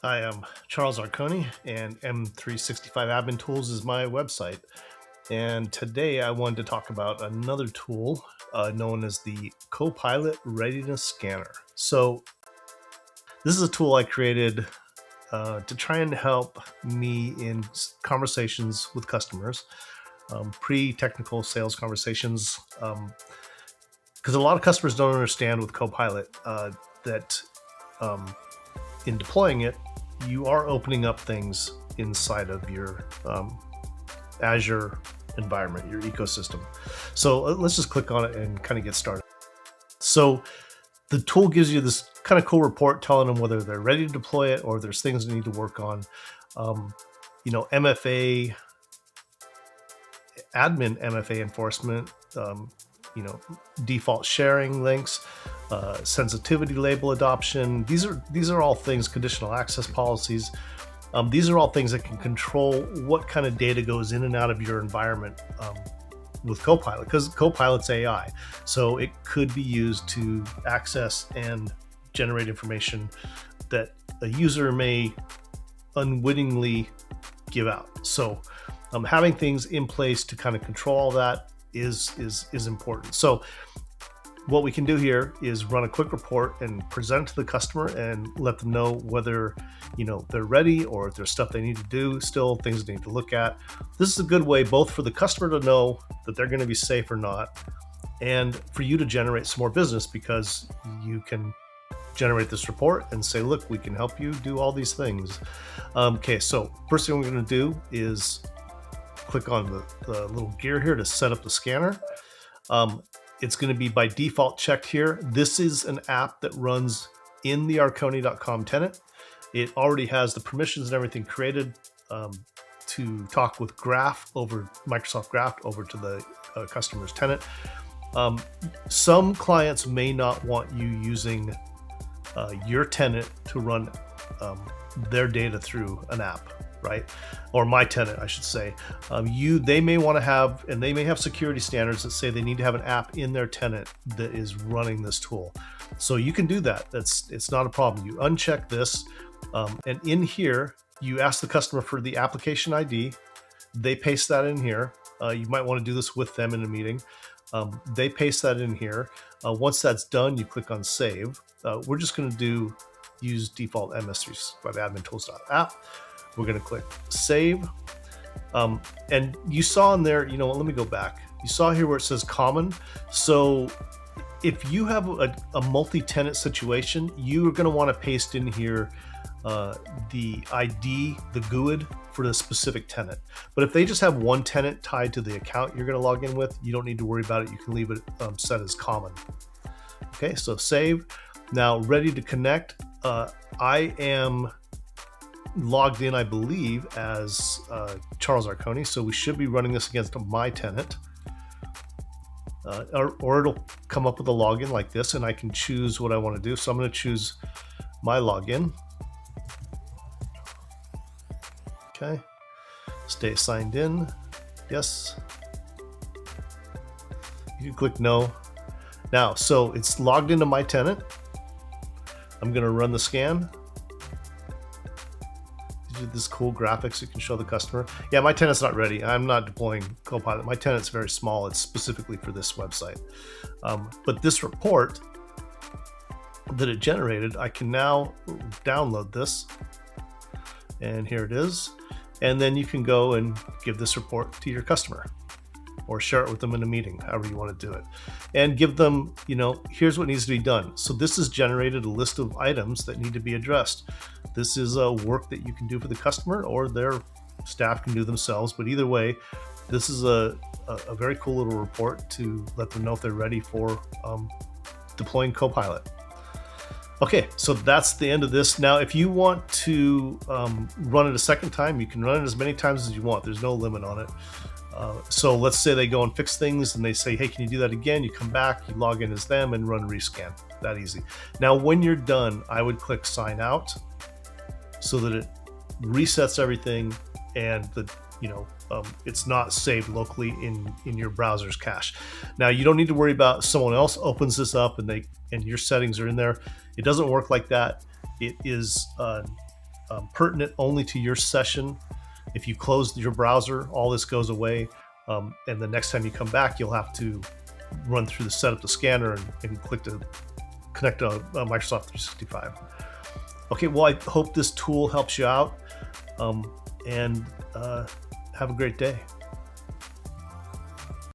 Hi, I'm Charles Arconi, and M365 Admin Tools is my website. And today I wanted to talk about another tool known as the Copilot Readiness Scanner. So, this is a tool I created to try and help me in conversations with customers, pre-technical sales conversations, because a lot of customers don't understand with Copilot that in deploying it, you are opening up things inside of your Azure environment, your ecosystem. So let's just click on it and kind of get started. So the tool gives you this kind of cool report telling them whether they're ready to deploy it or there's things they need to work on. MFA, admin MFA enforcement, default sharing links, sensitivity label adoption. These are all things, conditional access policies. These are all things that can control what kind of data goes in and out of your environment with Copilot, because Copilot's AI. So it could be used to access and generate information that a user may unwittingly give out. So having things in place to kind of control all that is important. So what we can do here is run a quick report and present it to the customer and let them know whether they're ready or if there's stuff they need to do, still things they need to look at. This is a good way both for the customer to know that they're going to be safe or not, and for you to generate some more business, because you can generate this report and say, look, we can help you do all these things. Okay, so first thing we're going to do is click on the little gear here to set up the scanner. It's going to be by default checked here. This is an app that runs in the arconi.com tenant. It already has the permissions and everything created to talk with Graph over Microsoft Graph over to the customer's tenant. Some clients may not want you using your tenant to run their data through an app, right? Or my tenant, I should say. They may want to have, and they may have security standards that say they need to have an app in their tenant that is running this tool. So you can do that. It's not a problem. You uncheck this, and in here, you ask the customer for the application ID. They paste that in here. You might want to do this with them in a meeting. They paste that in here. Once that's done, you click on Save. We're just going to use default MS365 admin tools.app. We're going to click Save. And you saw in there, let me go back. You saw here where it says Common. So if you have a multi-tenant situation, you are going to want to paste in here the ID, the GUID for the specific tenant. But if they just have one tenant tied to the account you're going to log in with, you don't need to worry about it. You can leave it set as common. Okay, so save. Now ready to connect. I am logged in, I believe, as Charles Arconi, so we should be running this against my tenant. Or it'll come up with a login like this, and I can choose what I want to do. So I'm going to choose my login. Okay, stay signed in. Yes. You can click no. Now, so it's logged into my tenant. I'm going to run the scan. This cool graphics you can show the customer. Yeah, my tenant's not ready. I'm not deploying Copilot. My tenant's very small. It's specifically for this website. But this report that it generated, I can now download this. And here it is. And then you can go and give this report to your customer or share it with them in a meeting, however you want to do it. And give them, here's what needs to be done. So this has generated a list of items that need to be addressed. This is a work that you can do for the customer, or their staff can do themselves. But either way, this is a very cool little report to let them know if they're ready for deploying Copilot. Okay, so that's the end of this. Now, if you want to run it a second time, you can run it as many times as you want. There's no limit on it. So let's say they go and fix things and they say, hey, can you do that again? You come back, you log in as them and run rescan. That easy. Now, when you're done, I would click sign out so that it resets everything and it's not saved locally in your browser's cache. Now, you don't need to worry about someone else opens this up and your settings are in there. It doesn't work like that. It is pertinent only to your session. If you close your browser, all this goes away. And the next time you come back, you'll have to run through the setup the scanner and click to connect to Microsoft 365. Okay, well, I hope this tool helps you out, and have a great day.